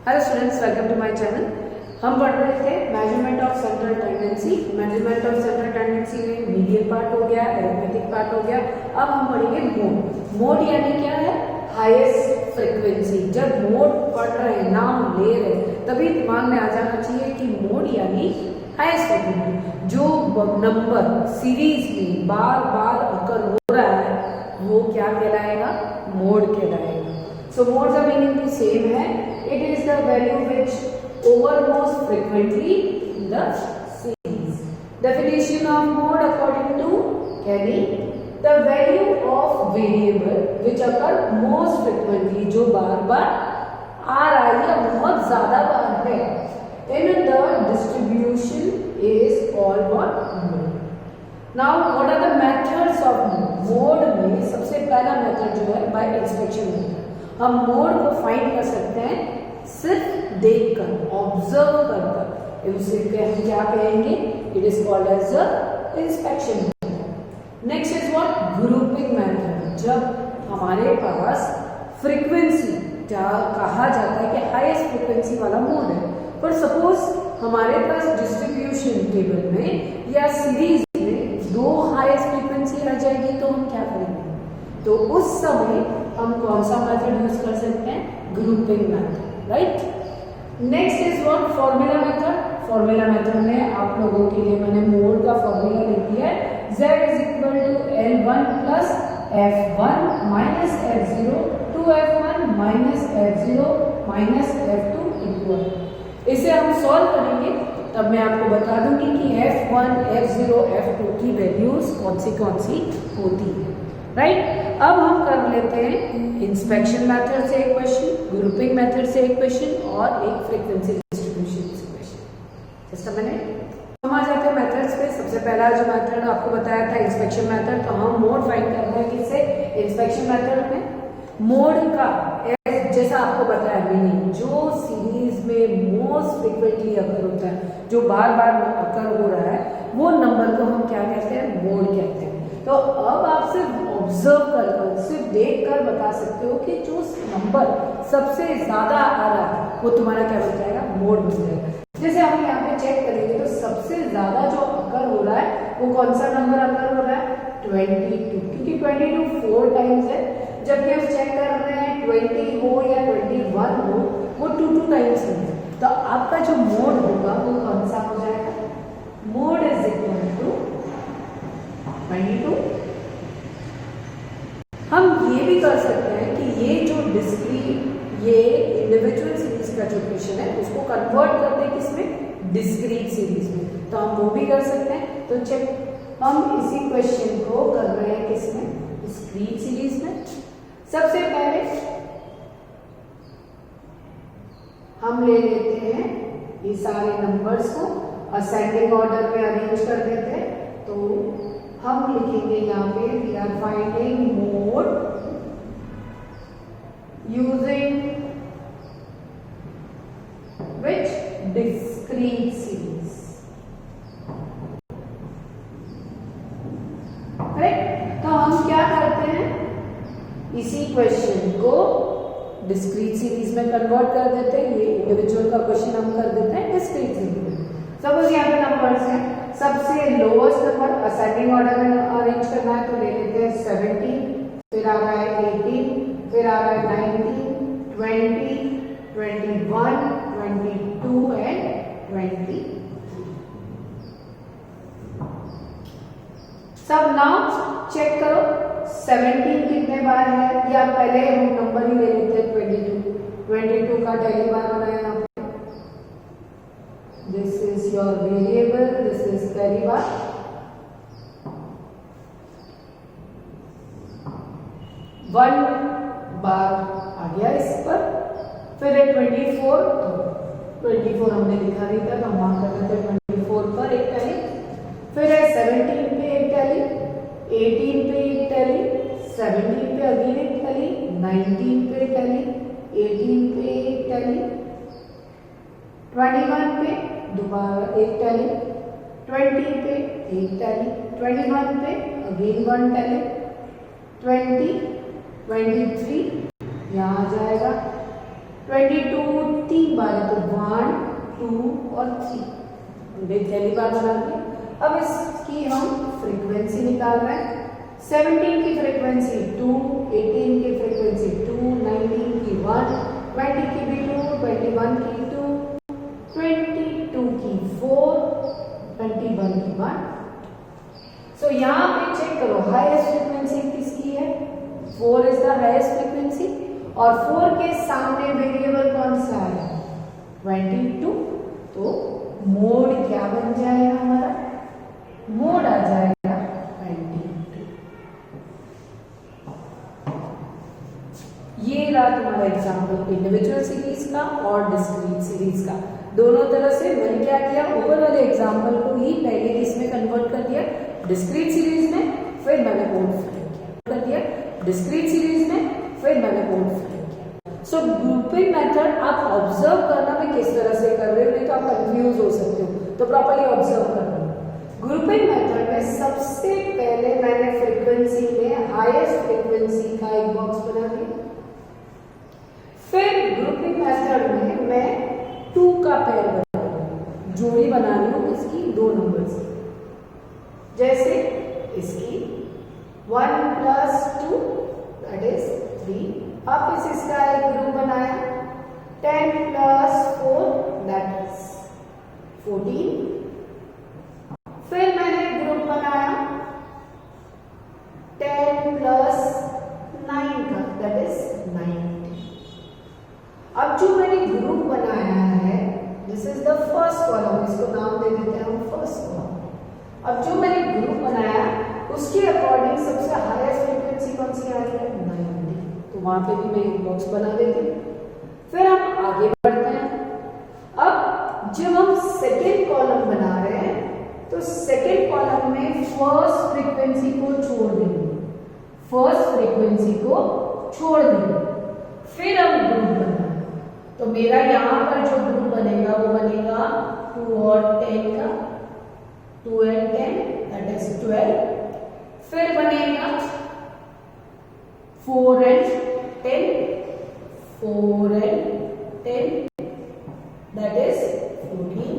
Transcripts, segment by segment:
Hello students, welcome to my channel. हम पढ़ रहे थे measurement of central tendency. Measurement of central tendency में मीडियन पार्ट हो गया, एरिथमेटिक पार्ट हो गया। अब हम पढ़ेंगे मोड। मोड यानी क्या है? Highest frequency. जब मोड पढ़ रहे हैं, नाम ले रहे हैं, तभी दिमाग में आ जाना चाहिए कि मोड यानी हाईएस्ट फ्रीक्वेंसी। जो नंबर सीरीज में बार बार अकर हो रहा है वो क्या कहलाएगा? मोड कहलाएगा। So modes are meaning the same है. It is the value which overmost frequently in the series. Definition of mode according to Kelly: the value of variable which occur most frequently, जो बार बार आ रहा है या बहुत ज्यादा बार है, in the distribution is called what? Mode. Now what are the methods of mode? Mode में सबसे पहला मेथड जो है बाय इंस्पेक्शन मेथड। हम मोड को फाइंड कर सकते हैं सिर्फ देखकर, ऑब्जर्व करकर। उसे हम क्या कहेंगे? It is called as a inspection method. Next is what? Grouping method. जब हमारे पास फ्रीक्वेंसी कहा जाता है कि हाईएस्ट फ्रीक्वेंसी वाला मोड है, पर सपोज हमारे पास डिस्ट्रीब्यूशन टेबल में या सीरीज में दो हाईएस्ट फ्रीक्वेंसी आ जाएगी, तो हम क्या करेंगे? तो उस समय हम कौन सा मेथड यूज कर सकते हैं? Grouping method, right. Next is what? Formula method. Formula method में आप लोगों के लिए मैंने मोड का फॉर्मूला लिख दिया है। Z is equal to L1 plus F1 minus F0 two F1 minus F0 minus F2 equal. इसे हम सॉल्व करेंगे तब मैं आपको बता दूंगी कि F1, F0, F2 की वैल्यूज कौन सी होती है, राइट। अब हम कर लेते हैं इंस्पेक्शन मेथड से एक क्वेश्चन, ग्रुपिंग मेथड से एक क्वेश्चन और एक फ्रीक्वेंसी डिस्ट्रीब्यूशन से क्वेश्चन। Just a minute. हम आ जाते हैं मेथड्स पे। सबसे पहला जो मेथड आपको बताया था इंस्पेक्शन मेथड, तो हम मोड फाइंड कर रहे हैं किससे? इंस्पेक्शन मेथड में। मोड का जैसा आपको बताया मीनिंग, जो सीरीज में मोस्ट फ्रीक्वेंटली अकर होता है, जो बार बार अकर हो रहा है, वो नंबर को हम क्या कहते हैं? मोड कहते हैं। तो अब आप सिर्फ ऑब्जर्व कर, सिर्फ देख कर बता सकते हो कि जो नंबर सबसे ज्यादा आ रहा है वो तुम्हारा क्या बन जाएगा? मोड बन जाएगा। जैसे हम यहाँ पे चेक करेंगे तो सबसे ज्यादा जो अकर हो रहा है वो कौन सा नंबर अकर हो रहा है? 22, क्योंकि 22 4 टाइम्स है। जबकि हम चेक कर रहे हैं 20 हो या 21 हो, वो 2 टाइम्स है। तो आपका जो मोड होगा वो कौन सा हो जाएगा? Mode is equal to 22। हम ये भी कर सकते हैं कि ये जो डिस्क्रीट, ये इंडिविजुअल सीरीज का जो क्वेश्चन है उसको कन्वर्ट कर दें किसमें? डिस्क्रीट सीरीज में। तो हम वो भी कर सकते हैं। तो चेक, हम इसी क्वेश्चन को कर रहे हैं किसमें? डिस्क्रीट सीरीज में। सबसे पहले हम ले लेते हैं ये सारे नंबर्स को असेंडिंग ऑर्डर में अरेंज कर देते हैं। तो हम लिखेंगे यहाँ पे we are finding mode using which? Discrete series, correct. तो हम क्या करते हैं? इसी क्वेश्चन को डिस्क्रीट सीरीज में कन्वर्ट कर देते हैं। ये इंडिविजुअल का क्वेश्चन हम कर देते हैं डिस्क्रीट सीरीज में। सपोज यहाँ पे नंबर्स हैं, सबसे लोएस्ट नंबर असेंडिंग ऑर्डर में अरेंज करना है, तो ले लेते हैं 70, फिर आ रहा है 18, फिर आ रहा है 19, 20, 21, 22 एंड 20। सब नाउ चेक करो 17 कितने बार है, या पहले हम नंबर ही ले लेते हैं 22 का पहली बार बनाया यहाँ पे। This is your variable, this is पहली बार। वन बार आ गया इस पर। फिर है 24, तो 24 हमने लिखा नहीं था तो हम मार्क कर देते हैं 24 पर एक टैली। फिर है 17 पे एक टैली, 18 पे एक टैली, 17 पे अगेन एक टैली, 19 पे एक टैली, 18 पे एक टैली, 21 पे दोबारा एक टैली, 20 पे एक टैली, 21 पे अगेन वन टैली, 20, 23 यहाँ आ जाएगा, 22 3 बार 2 और 3। हमने पहली बार बना दिया। अब इसकी हम फ्रीक्वेंसी निकाल रहे हैं। 17 की फ्रीक्वेंसी 2, 18 की फ्रीक्वेंसी 2, 19 की 1, 20 की भी 2, 21 की 2, 22 की 4, 21 की 1। सो यहाँ पे चेक करो हाईएस्ट फ्रीक्वेंसी किसकी है, 4 इज द हाईएस्ट फ्रीक्वेंसी और 4 के सामने वेरिएबल कौन सा है, 22। तो मोड क्या बन जाएगा हमारा, मोड आ जाएगा 22। ये रहा तुम्हारा एग्जाम्पल इंडिविजुअल सीरीज का और डिस्क्रीट सीरीज का। दोनों तरह से मैंने क्या किया, ऊपर वाले एग्जाम्पल को ही पहले किसमें कन्वर्ट कर दिया, डिस्क्रीट सीरीज में, फिर मैंने कोड फिल कर दिया डिस्क्रीट सीरीज में, फिर मैंने कोड फिल किया। सो ग्रुपिंग मेथड आप ऑब्जर्व करना मैं किस तरह से कर रही हूँ, नहीं तो आप कंफ्यूज हो सकते हो, तो प्रॉपर्ली ऑब्जर्व करना। ग्रुपिंग मेथड में सबसे पहले मैंने फ्रीक्वेंसी में हाईएस्ट फ्रीक्वेंसी का एक बॉक्स बना दिया। फिर ग्रुपिंग मेथड में मैं 2 का पेयर बना रही हूँ, जोड़ी बना रही हूँ इसकी 2 नंबर्स की। जैसे इसकी 1 + 2 दैट इज 3। वापस इसका एक ग्रुप बनाया 10 + 4 दैट इज 14। फिर मैंने ग्रुप बनाया 10 + 9 का दैट इज 19। अब जो मैंने ग्रुप बनाया है this is the first column, इसको नाम दे देते हैं हम फर्स्ट कॉलम। अब जो मैंने ग्रुप बनाया उसके अकॉर्डिंग सबसे हाईएस्ट फ्रीक्वेंसी कौन सी आ रही है, 90। तो वहां पे भी मैं एक बॉक्स बना देती हूँ। फिर हम आगे बढ़ते हैं। अब जब हम सेकेंड कॉलम बना रहे हैं तो सेकेंड कॉलम में फर्स्ट फ्रीक्वेंसी को छोड़ देंगे, फर्स्ट फ्रीक्वेंसी को छोड़ देंगे। फिर हम ग्रुप बनाएंगे। तो मेरा यहाँ पर जो ग्रुप बनेगा वो बनेगा 2 और 10 का, 2 and 10 that is 12। फिर बनेगा 4 and 10, 4 and 10 that is 14।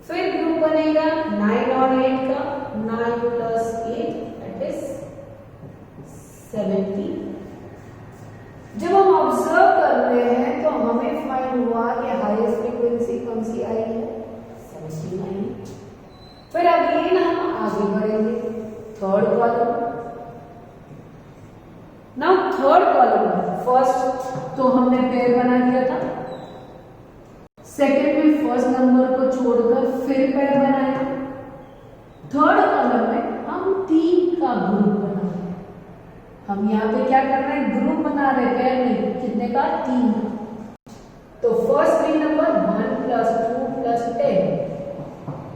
फिर ग्रुप बनेगा 9 और 8 का, 9 + 8 that is 17। जब हम ऑब्जर्व कर रहे हैं तो हमें फाइंड हुआ कि हाईएस्ट फ्रीक्वेंसी कौन सी आई है, 79। फिर अगेन हम आगे बढ़ेंगे third column. Now third column में फर्स्ट तो हमने पेयर बना दिया था, सेकेंड में फर्स्ट नंबर को छोड़कर फिर पेयर बनाया। थर्ड कॉलम में हम 3 का ग्रुप बना रहे हैं। हम यहाँ पे क्या कर रहे हैं, ग्रुप बना रहे हैं, पेयर नहीं, कितने का, 3 का। तो first 3 number 1 + 2 + 10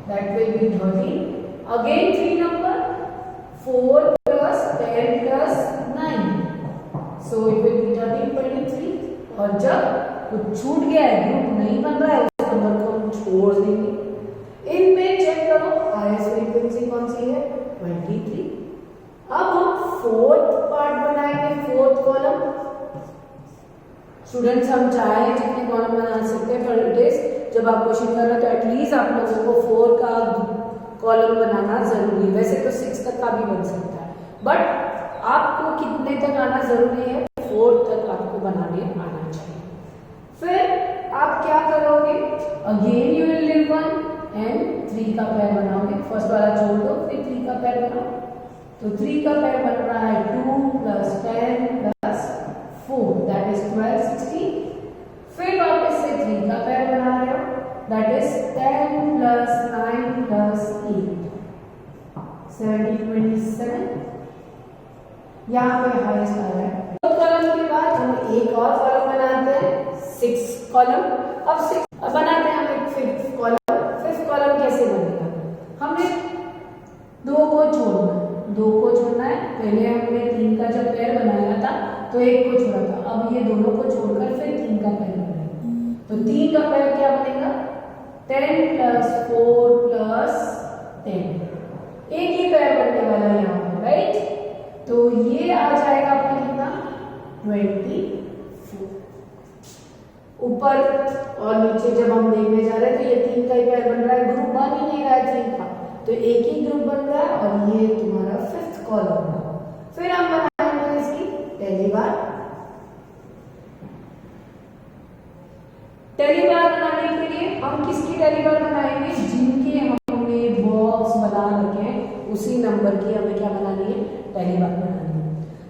that will be 13। again 3 number 4 + 10 + 9 so it will be 13, 23। और जब कुछ छूट गया है, ग्रुप नहीं बन रहा है, उस नंबर को हम छोड़ देंगे। इनमें चेक करो हाईएस्ट फ्रीक्वेंसी कौन सी है, 23। अब हम फोर्थ पार्ट बनाएंगे, फोर्थ कॉलम। स्टूडेंट्स हम चाहे जितने कॉलम बना सकते हैं, पर इट इज जब आप क्वेश्चन कर रहे हो तो एटलीस्ट आप लोगों को 4 का कॉलम बनाना जरूरी है। वैसे तो 6 तक का भी बन सकता है, बट आपको कितने तक आना जरूरी है, 4 तक आपको बनाने आना चाहिए। फिर आप क्या करोगे, again you will live 1 and 3 का पेयर बनाओगे। फर्स्ट वाला छोड़ दो, फिर 3 का पेयर बनाओ। तो 3 का पेयर बन रहा है 2 + 10 + 4 दैट इज 12, 16। फिर वापस से 3 का पेयर बना रहे हो, दैट इज 10 + 9 + 8 17, 27। यहाँ पे हाईएस्ट आ रहा है। फोर्थ कॉलम के बाद हम एक और कॉलम बनाते हैं, 6 कॉलम। अब बनाते हैं हम एक फिफ्थ कॉलम। फिफ्थ कॉलम कैसे बनेगा, हमने 2 को छोड़ना है। पहले हमने 3 का जब पेयर बनाया था तो 1 को छोड़ा था, अब ये दोनों को छोड़कर फिर 3 का पेयर बनाएंगे। तो 3 का पेयर क्या बनेगा, 10 + 4 + 10। एक ही पेयर बनने वाला है यहाँ पे, राइट। तो ये आ जाएगा अपना कितना, 24। ऊपर और नीचे जब हम देखने जा रहे हैं तो तो एक ही ग्रुप बन रहा है और ये तुम्हारा 5th कॉलम है। फिर हम बनाएंगे इसकी पहली बार। पहली बार बनाने के लिए हम किसकी पहली बार बनाएंगे, जिनके हमने बॉक्स बना रखे हैं उसी नंबर की हमें क्या बनानी है, पहली बार बनानी है।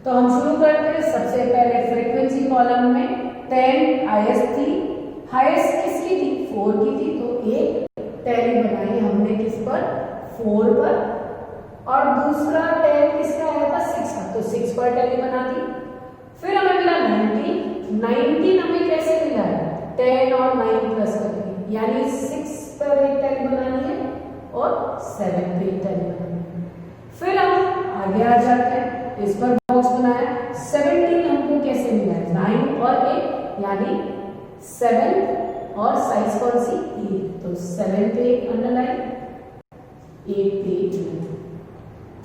तो हम शुरू करते हैं। सबसे पहले फ्रीक्वेंसी कॉलम में 10 हाईएस्ट थी, हाईएस्ट किसकी थी, 4 की थी, तो एक टैली बनाई हमने किस पर, 4 पर, और दूसरा 10 किसका आया था, 6 का, तो 6 पर टैली बना दी। फिर हमें मिला 19 हमें कैसे मिला है, 10 और 9 प्लस करके, यानी 6 पर एक टैली बनानी है और 7 पे एक टैली बनानी है। फिर हम आगे आ जाते हैं, इस पर बॉक्स बनाया। 17 हमको कैसे मिला है, 9 और 8, यानी 7 और साइज कौन सी, 8, तो 7 पे एक अंडरलाइन, 8 पे एक लाइन।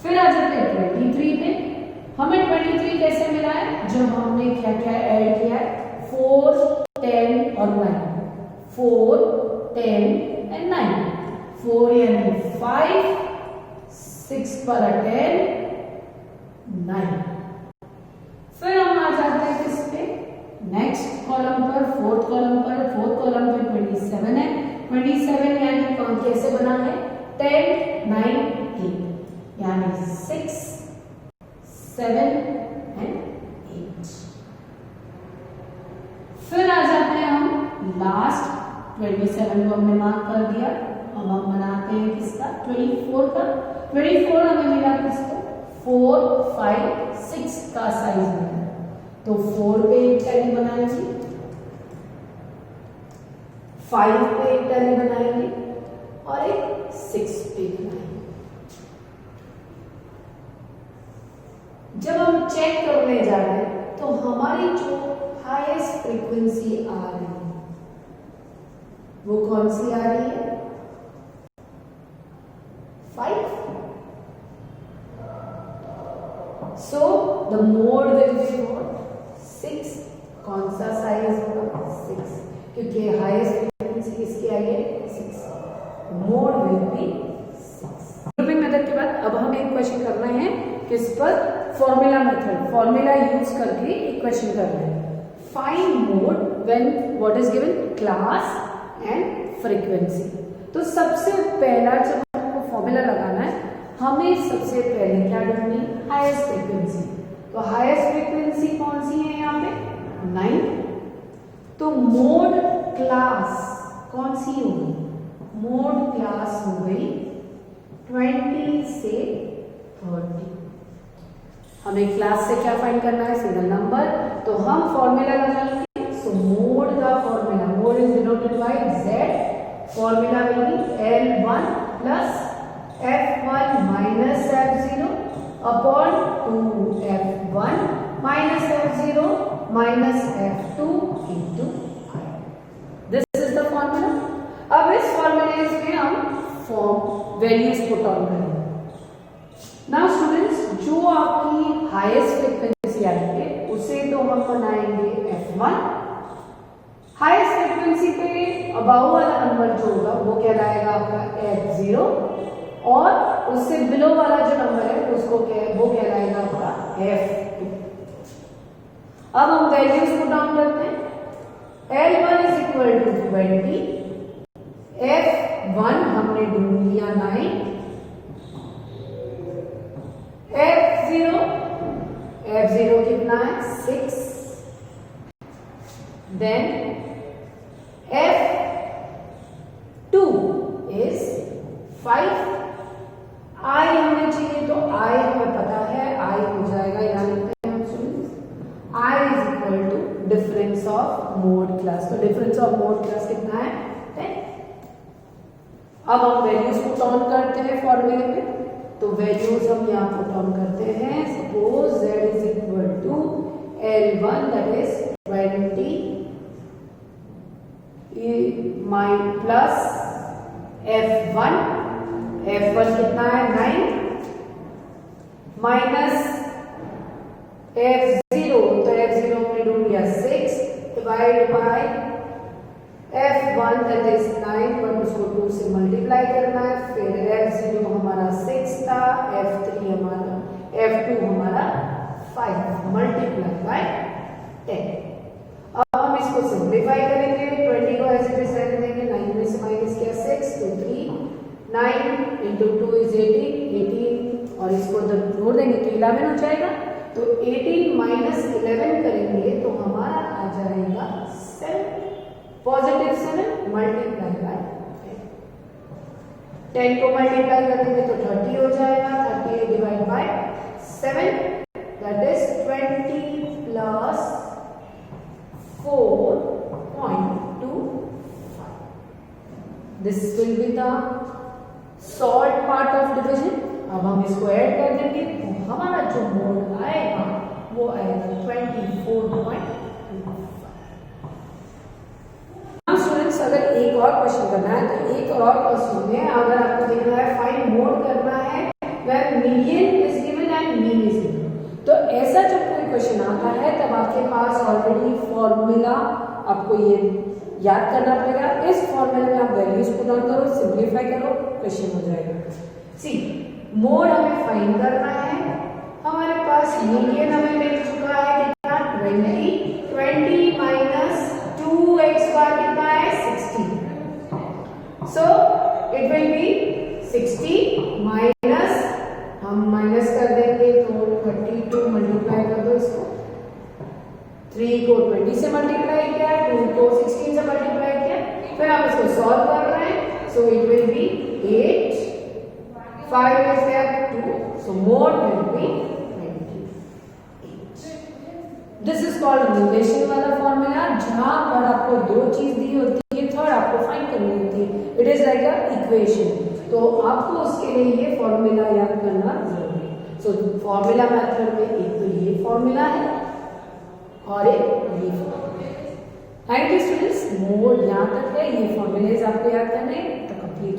फिर आ जाते हैं 23 पे। हमें 23 कैसे मिला है, जब हमने क्या क्या ऐड किया है, 4, 10 और 9, 4, 10 एंड 9, 4 यानी 5, 6 पर 10, 9। फिर हम आ जाते हैं किस पे, नेक्स्ट कॉलम पर, 4th कॉलम पर। 4th कॉलम पे 27 है, 27 यानी कौन कैसे बना है, 10, 9, 8, यानी 6, 7 एंड 8। फिर आ जाते हैं हम लास्ट 27 को हमने मार्क कर दिया। अब हम बनाते हैं किसका, 24 का। 24 हमें मिला किसका, 4, 5, 6 का साइज मिला, तो 4 पे एक टैली बनाएंगे, 5 पे एक टैली बनाएंगे और एक 6 पे बनाएंगे। जब हम चेक करने जा रहे हैं तो हमारी जो हाईएस्ट फ्रीक्वेंसी आ रही है वो कौन सी आ रही है, 5। So the mode will be what, 6। कौन सा साइज होगा, 6, क्योंकि हाईएस्ट फ्रीक्वेंसी किसकी आई है, 6। Mode will be 6। Grouping method के बाद अब हमें एक क्वेश्चन करना है किस पर, फॉर्मूला मेथड, फॉर्मूला यूज करके एक क्वेश्चन करना है। Find mode when what is given, class and frequency. तो सबसे पहला जब हमको फॉर्मूला लगाना है, हमें सबसे पहले क्या ढूंढनी, हाईएस्ट फ्रीक्वेंसी। तो हाईएस्ट फ्रीक्वेंसी कौन सी है यहाँ पे, 9। तो मोड क्लास कौन सी होगी, मोड क्लास हो गई 20 से 30। हमें क्लास से क्या फाइंड करना है, सिंगल नंबर, तो हम फॉर्मूला लगाएंगे। सो मोड का formula, mode is denoted by Z, formula will be L1 plus F1 minus F0 upon 2F1 minus F0 minus F2 into I। This is the formula. अब इस फॉर्मूले में हम फॉर्म वैल्यूज पुट ऑन करेंगे। Now students, जो आपकी highest frequency आएगी उसे तो हम बनाएंगे F1। हाईएस्ट फ्रीक्वेंसी पे अबाउ वाला नंबर जो होगा वो कहलाएगा आपका F0, और उससे बिलो वाला जो नंबर है उसको वो कहलाएगा आपका F2। अब हम वैल्यूज पुट डाउन करते हैं। L1 is equal to 20, F1 हमने ढूंढ लिया 9, F0 कितना है, 6, देन F2 इज 5। I हमें चाहिए तो I हमें पता है, I हो जाएगा, यहाँ लिखते हैं हम students, I is equal to difference of mode class. तो डिफरेंस ऑफ मोड क्लास कितना है, 10। अब हम वैल्यूज पुट ऑन करते हैं फॉर्मूले में। तो वैल्यूज हम यहाँ पुट ऑन करते हैं। Suppose Z is equal to L1 that is 20 plus F1 कितना है, 9 माइनस F0, तो F0 हमने ढूंढ लिया 6 divide by F1 that is 9 but उसको 2 से मल्टीप्लाई करना है, फिर F0 हमारा 6 था, F3 हमारा, F2 हमारा 5 मल्टीप्लाई बाय 10। अब हम इसको सिंप्लीफाई करेंगे, 20 को ऐसे भी रहने देंगे, 9 में से माइनस किया 6 तो 3, 9 into 2 is 18 और इसको जब जोड़ देंगे तो 11 हो जाएगा, तो 18 minus 11 करेंगे तो हमारा आ जाएगा 7, पॉजिटिव 7 मल्टीप्लाई बाय 10 को मल्टीप्लाई करेंगे तो 30 हो जाएगा, 30 divide by 7 that is 20 plus 4.25। This will be the solve part of division. अब हम इसको ऐड कर देंगे तो हमारा जो मोड आएगा वो आएगा 24.25। स्टूडेंट्स अगर एक और क्वेश्चन करना है तो एक और क्वेश्चन में अगर आपको देखना है फाइंड मोड करना है where median is given and mean is given, तो ऐसा जब कोई क्वेश्चन आता है तब आपके पास ऑलरेडी फॉर्मूला आपको ये याद करना पड़ेगा। इस फॉर्मूले में आप वैल्यूज पुट डाउन करो, सिंप्लीफाई करो, क्वेश्चन हो जाएगा। सी मोड हमें फाइंड करना है, हमारे पास मीडियन हमें मिल चुका है कितना 20 माइनस 2x बार कितना है 60, so it will be 60 minus, हम माइनस कर देंगे तो 32 मल्टीप्लाई कर दो इसको, 3 को 20 से मल्टीप्लाई किया, 2 को 16 से मल्टीप्लाई किया, फिर आप इसको सॉल्व कर रहे हैं, so it will be 8, 5 is there 2, so mode will be 28. This is called relation वाला फॉर्मूला, जहां पर आपको दो चीज दी होती है, थर्ड आपको फाइंड करनी होती है, it is like a equation, तो आपको उसके लिए ये फॉर्मूला याद करना जरूरी है। सो फॉर्मूला मेथड में एक तो ये फॉर्मूला है और एक ये formula. Thank you students, mode यहाँ तक है, ये फॉर्मूलेज आपको याद करने तो कंप्लीट